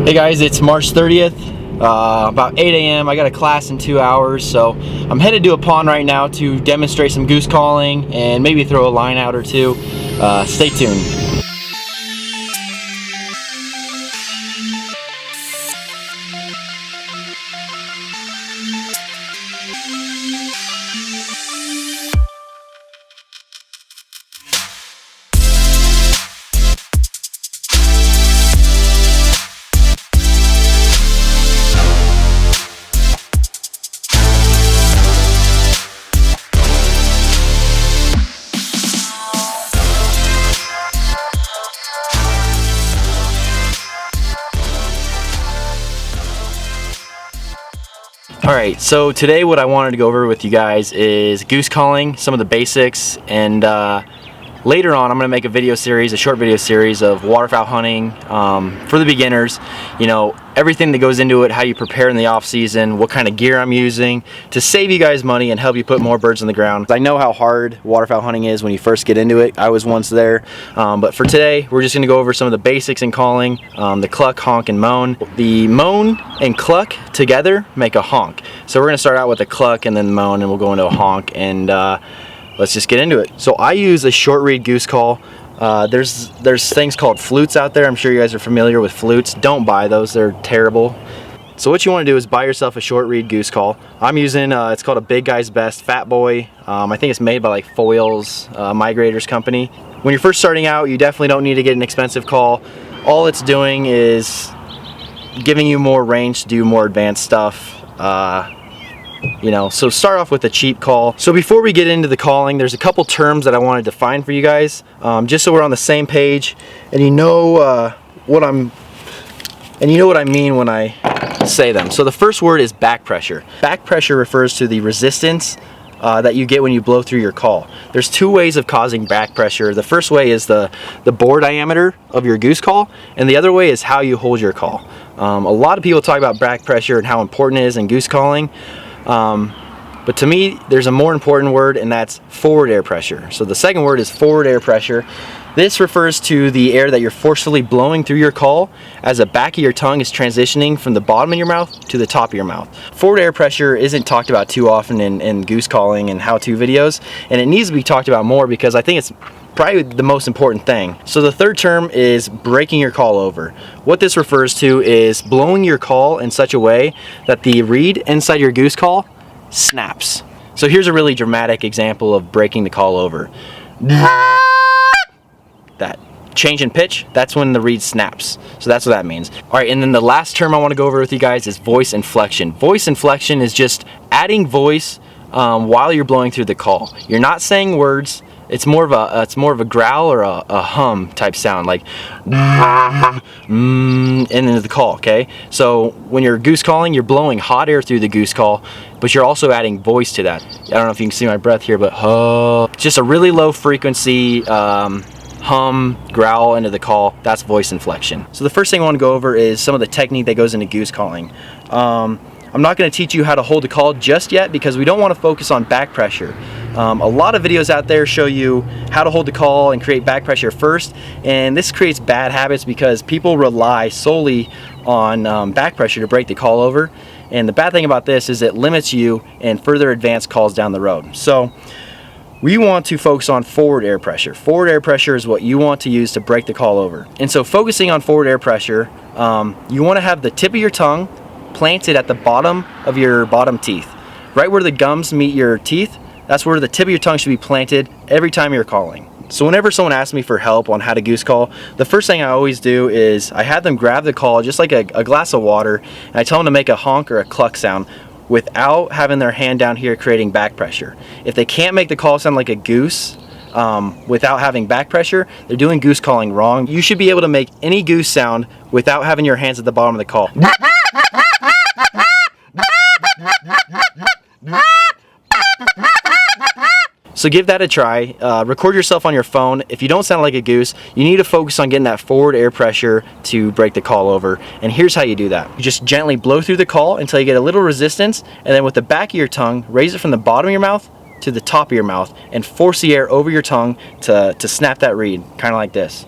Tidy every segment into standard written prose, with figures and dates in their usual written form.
Hey guys, it's March 30th, about 8 a.m. I got a class in 2 hours, so I'm headed to a pond right now to demonstrate some goose calling and maybe throw a line out or two. Stay tuned. Alright, so today what I wanted to go over with you guys is goose calling, some of the basics, and later on I'm going to make a short video series of waterfowl hunting for the beginners. You know, everything that goes into it, how you prepare in the off season, what kind of gear I'm using to save you guys money and help you put more birds on the ground. I know how hard waterfowl hunting is when you first get into it. I was once there, but for today we're just going to go over some of the basics in calling, the cluck, honk, and moan. The moan and cluck together make a honk. So we're going to start out with a cluck and then the moan, and we'll go into a honk, and let's just get into it. So I use a short reed goose call. There's things called flutes out there. I'm sure you guys are familiar with flutes. Don't buy those, they're terrible. So what you want to do is buy yourself a short reed goose call. I'm using, it's called a Big Guy's Best Fat Boy. I think it's made by like Foils Migrators company. When you're first starting out, you definitely don't need to get an expensive call. All it's doing is giving you more range to do more advanced stuff. You know, so start off with a cheap call. So before we get into the calling, there's a couple terms that I want to define for you guys, just so we're on the same page, and you know what I mean when I say them. So the first word is back pressure. Back pressure refers to the resistance that you get when you blow through your call. There's two ways of causing back pressure. The first way is the bore diameter of your goose call, and the other way is how you hold your call. A lot of people talk about back pressure and how important it is in goose calling. But to me, there's a more important word, and that's forward air pressure. So the second word is forward air pressure. This refers to the air that you're forcefully blowing through your call as the back of your tongue is transitioning from the bottom of your mouth to the top of your mouth. Forward air pressure isn't talked about too often in goose calling and how-to videos, and it needs to be talked about more because I think it's probably the most important thing. So the third term is breaking your call over. What this refers to is blowing your call in such a way that the reed inside your goose call snaps. So here's a really dramatic example of breaking the call over. That change in pitch, that's when the reed snaps. So that's what that means. Alright, and then the last term I want to go over with you guys is voice inflection. Voice inflection is just adding voice while you're blowing through the call. You're not saying words. It's more of a growl or a hum type sound, like and into the call. Okay, so when you're goose calling, you're blowing hot air through the goose call, but you're also adding voice to that. I don't know if you can see my breath here, but just a really low frequency hum, growl into the call. That's voice inflection. So the first thing I want to go over is some of the technique that goes into goose calling. I'm not going to teach you how to hold the call just yet because we don't want to focus on back pressure. A lot of videos out there show you how to hold the call and create back pressure first, and this creates bad habits because people rely solely on back pressure to break the call over, and the bad thing about this is it limits you in further advanced calls down the road. So we want to focus on forward air pressure. Forward air pressure is what you want to use to break the call over. And so focusing on forward air pressure, you want to have the tip of your tongue planted at the bottom of your bottom teeth. Right where the gums meet your teeth, that's where the tip of your tongue should be planted every time you're calling. So whenever someone asks me for help on how to goose call, the first thing I always do is I have them grab the call just like a glass of water, and I tell them to make a honk or a cluck sound without having their hand down here creating back pressure. If they can't make the call sound like a goose without having back pressure, they're doing goose calling wrong. You should be able to make any goose sound without having your hands at the bottom of the call. So give that a try. Record yourself on your phone. If you don't sound like a goose, you need to focus on getting that forward air pressure to break the call over. And here's how you do that. You just gently blow through the call until you get a little resistance, and then with the back of your tongue, raise it from the bottom of your mouth to the top of your mouth and force the air over your tongue to snap that reed, kind of like this.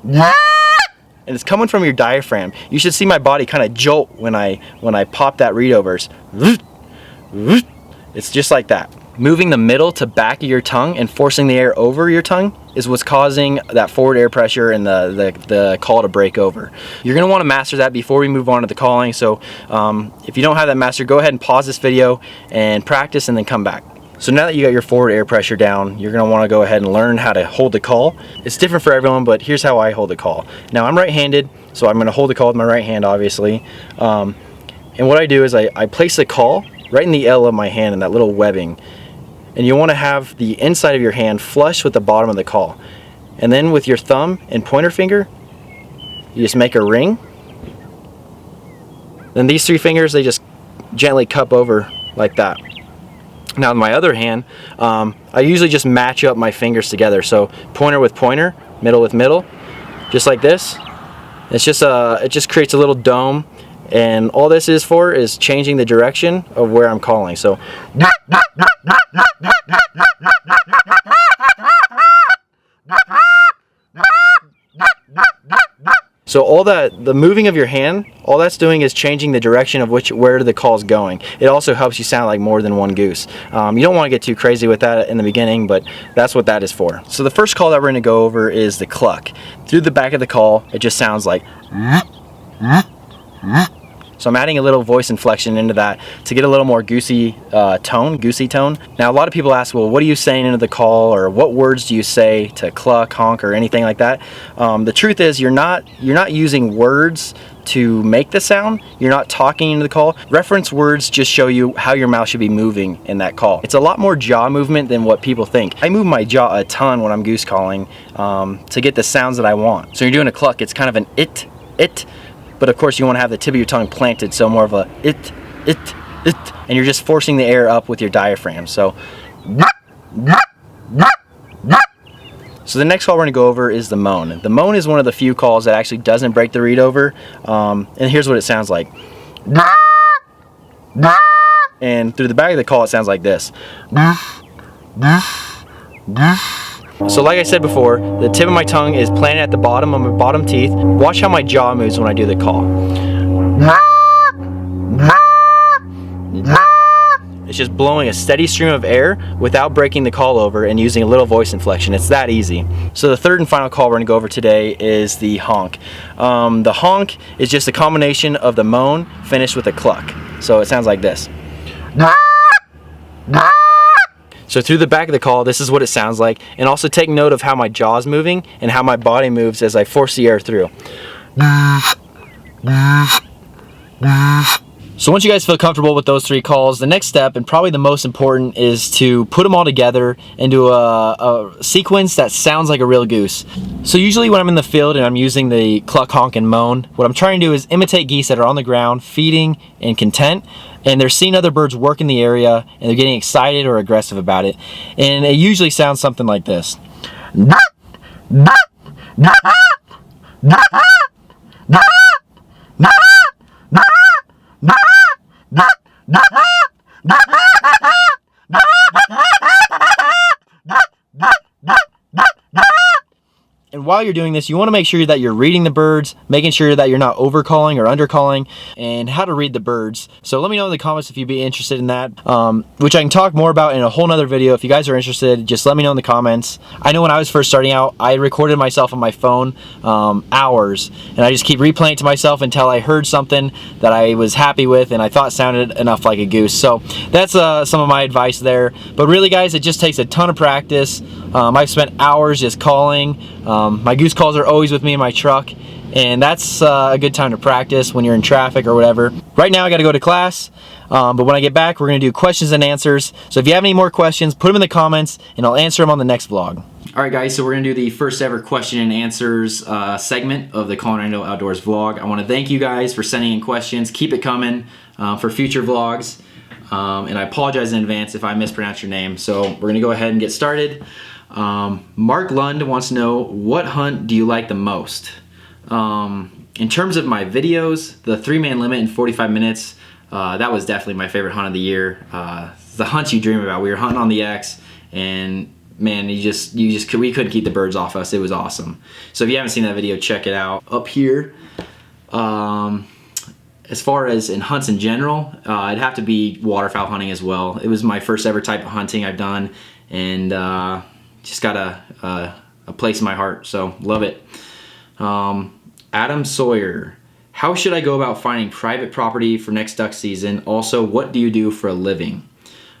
And it's coming from your diaphragm. You should see my body kind of jolt when I pop that reed over. It's just like that. Moving the middle to back of your tongue and forcing the air over your tongue is what's causing that forward air pressure and the call to break over. You're gonna wanna master that before we move on to the calling. So if you don't have that mastered, go ahead and pause this video and practice and then come back. So now that you got your forward air pressure down, you're gonna wanna go ahead and learn how to hold the call. It's different for everyone, but here's how I hold the call. Now I'm right-handed, so I'm gonna hold the call with my right hand, obviously. And what I do is I place the call right in the L of my hand in that little webbing. And you want to have the inside of your hand flush with the bottom of the call. And then with your thumb and pointer finger, you just make a ring. Then these three fingers, they just gently cup over like that. Now with my other hand, I usually just match up my fingers together. So pointer with pointer, middle with middle, just like this. It's just it just creates a little dome. And all this is for is changing the direction of where I'm calling. So all that, the moving of your hand, all that's doing is changing the direction of where the call's going. It also helps you sound like more than one goose. You don't want to get too crazy with that in the beginning, but that's what that is for. So the first call that we're going to go over is the cluck. Through the back of the call, it just sounds like. So I'm adding a little voice inflection into that to get a little more goosey tone. Now a lot of people ask, well, what are you saying into the call, or what words do you say to cluck, honk, or anything like that? The truth is you're not using words to make the sound. You're not talking into the call. Reference words just show you how your mouth should be moving in that call. It's a lot more jaw movement than what people think. I move my jaw a ton when I'm goose calling to get the sounds that I want. So you're doing a cluck, it's kind of an it. But of course you want to have the tip of your tongue planted, so more of a it, and you're just forcing the air up with your diaphragm. So the next call we're going to go over is the moan. The moan is one of the few calls that actually doesn't break the reed over, and here's what it sounds like. And through the back of the call it sounds like this. So like I said before, the tip of my tongue is planted at the bottom of my bottom teeth. Watch how my jaw moves when I do the call. It's just blowing a steady stream of air without breaking the call over and using a little voice inflection. It's that easy. So the third and final call we're going to go over today is the honk. The honk is just a combination of the moan finished with a cluck. So it sounds like this. So through the back of the call, this is what it sounds like. And also take note of how my jaw is moving and how my body moves as I force the air through. So once you guys feel comfortable with those three calls, the next step, and probably the most important, is to put them all together into a sequence that sounds like a real goose. So usually when I'm in the field and I'm using the cluck, honk, and moan, what I'm trying to do is imitate geese that are on the ground, feeding and content, and they're seeing other birds work in the area, and they're getting excited or aggressive about it. And it usually sounds something like this. And while you're doing this, you want to make sure that you're reading the birds, making sure that you're not overcalling or undercalling, and how to read the birds. So let me know in the comments if you'd be interested in that, which I can talk more about in a whole nother video. If you guys are interested, just let me know in the comments. I know when I was first starting out, I recorded myself on my phone hours, and I just keep replaying it to myself until I heard something that I was happy with and I thought sounded enough like a goose. So that's some of my advice there. But really guys, it just takes a ton of practice. I've spent hours just calling. My goose calls are always with me in my truck, and that's a good time to practice when you're in traffic or whatever. Right now I gotta go to class, but when I get back we're gonna do questions and answers. So if you have any more questions, put them in the comments and I'll answer them on the next vlog. Alright guys, so we're gonna do the first ever question and answers segment of the Collin Randall Outdoors vlog. I wanna thank you guys for sending in questions. Keep it coming for future vlogs. And I apologize in advance if I mispronounce your name. So we're gonna go ahead and get started. Mark Lund wants to know, what hunt do you like the most? In terms of my videos, the 3-man limit in 45 minutes, that was definitely my favorite hunt of the year. The hunts you dream about. We were hunting on the X, and man, we couldn't keep the birds off us. It was awesome. So if you haven't seen that video, check it out. Up here, as far as in hunts in general, it'd have to be waterfowl hunting as well. It was my first ever type of hunting I've done, and just got a place in my heart, so love it. Adam Sawyer, how should I go about finding private property for next duck season? Also, what do you do for a living?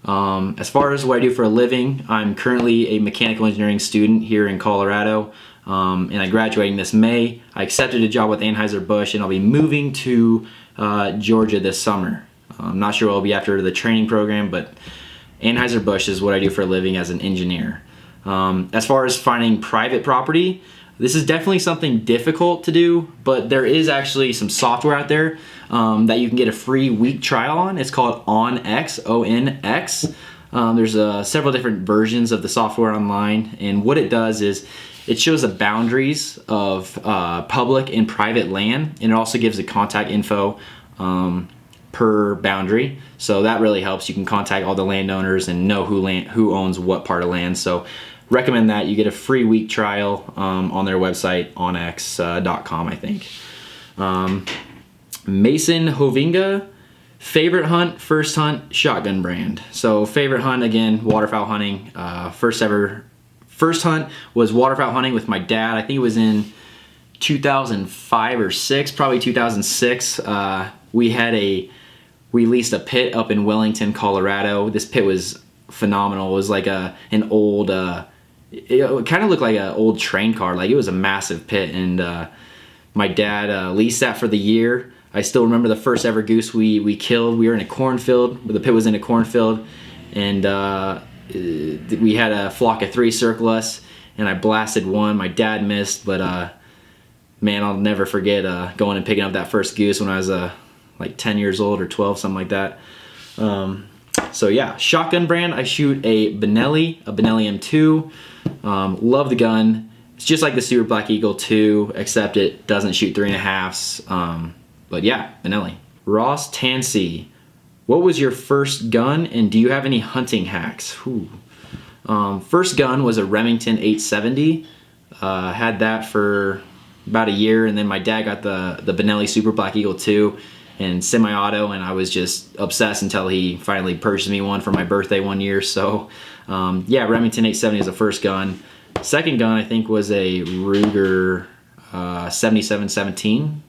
As far as what I do for a living, I'm currently a mechanical engineering student here in Colorado, and I'm graduating this May. I accepted a job with Anheuser-Busch, and I'll be moving to Georgia this summer. I'm not sure what I'll be after the training program, but Anheuser-Busch is what I do for a living as an engineer. As far as finding private property, this is definitely something difficult to do, but there is actually some software out there that you can get a free week trial on. It's called OnX, O-N-X. There's several different versions of the software online, and what it does is it shows the boundaries of public and private land, and it also gives the contact info per boundary. So that really helps. You can contact all the landowners and know who owns what part of land. So recommend that. You get a free week trial on their website, onx.com, I think. Mason Hovinga, favorite hunt, first hunt, shotgun brand. So favorite hunt, again, waterfowl hunting. First hunt was waterfowl hunting with my dad. I think it was in 2005 or 6, probably 2006. We leased a pit up in Wellington, Colorado. This pit was phenomenal. It was like an old, it kind of looked like an old train car. Like, it was a massive pit, and my dad leased that for the year. I still remember the first ever goose we killed. We were in a cornfield. The pit was in a cornfield, and we had a flock of 3 circle us, and I blasted one. My dad missed, but man, I'll never forget going and picking up that first goose when I was like 10 years old or 12, something like that. So yeah, shotgun brand, I shoot a Benelli M2. Love the gun. It's just like the Super Black Eagle 2, except it doesn't shoot 3.5s. But yeah, Benelli. Ross Tansey, what was your first gun, and do you have any hunting hacks? First gun was a Remington 870. Had that for about a year, and then my dad got the Benelli Super Black Eagle 2 and semi-auto, and I was just obsessed until he finally purchased me one for my birthday one year. So yeah, Remington 870 is the first gun. Second gun, I think, was a Ruger 7717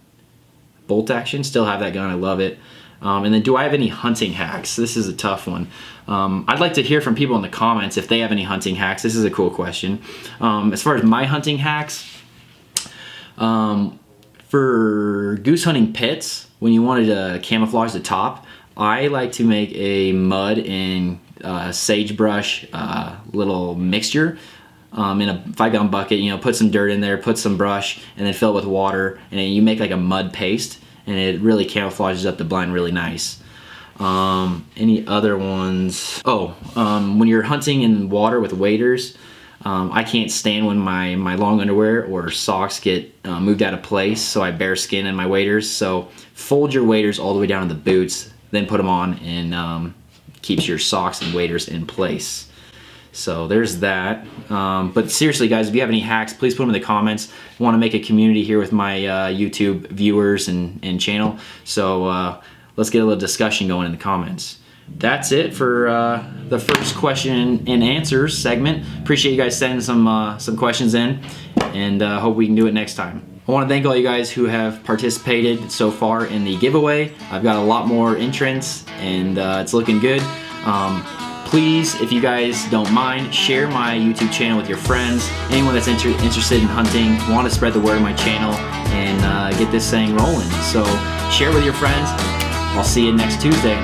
bolt action. Still have that gun, I love it. And then, do I have any hunting hacks? This is a tough one. I'd like to hear from people in the comments if they have any hunting hacks. This is a cool question. As far as my hunting hacks, for goose hunting pits, when you wanted to camouflage the top, I like to make a mud and sagebrush little mixture in a 5-gallon bucket. You know, put some dirt in there, put some brush, and then fill it with water, and then you make like a mud paste, and it really camouflages up the blind really nice. Any other ones? When you're hunting in water with waders, I can't stand when my long underwear or socks get moved out of place, so I bare skin in my waders. So fold your waders all the way down to the boots, then put them on, and keeps your socks and waders in place. So there's that. But seriously, guys, if you have any hacks, please put them in the comments. I want to make a community here with my YouTube viewers and channel. So let's get a little discussion going in the comments. That's it for the first question and answers segment. Appreciate you guys sending some questions in, and hope we can do it next time. I want to thank all you guys who have participated so far in the giveaway. I've got a lot more entrants, and it's looking good. Please, if you guys don't mind, share my YouTube channel with your friends. Anyone that's interested in hunting, want to spread the word of my channel, and get this thing rolling. So share with your friends. I'll see you next Tuesday.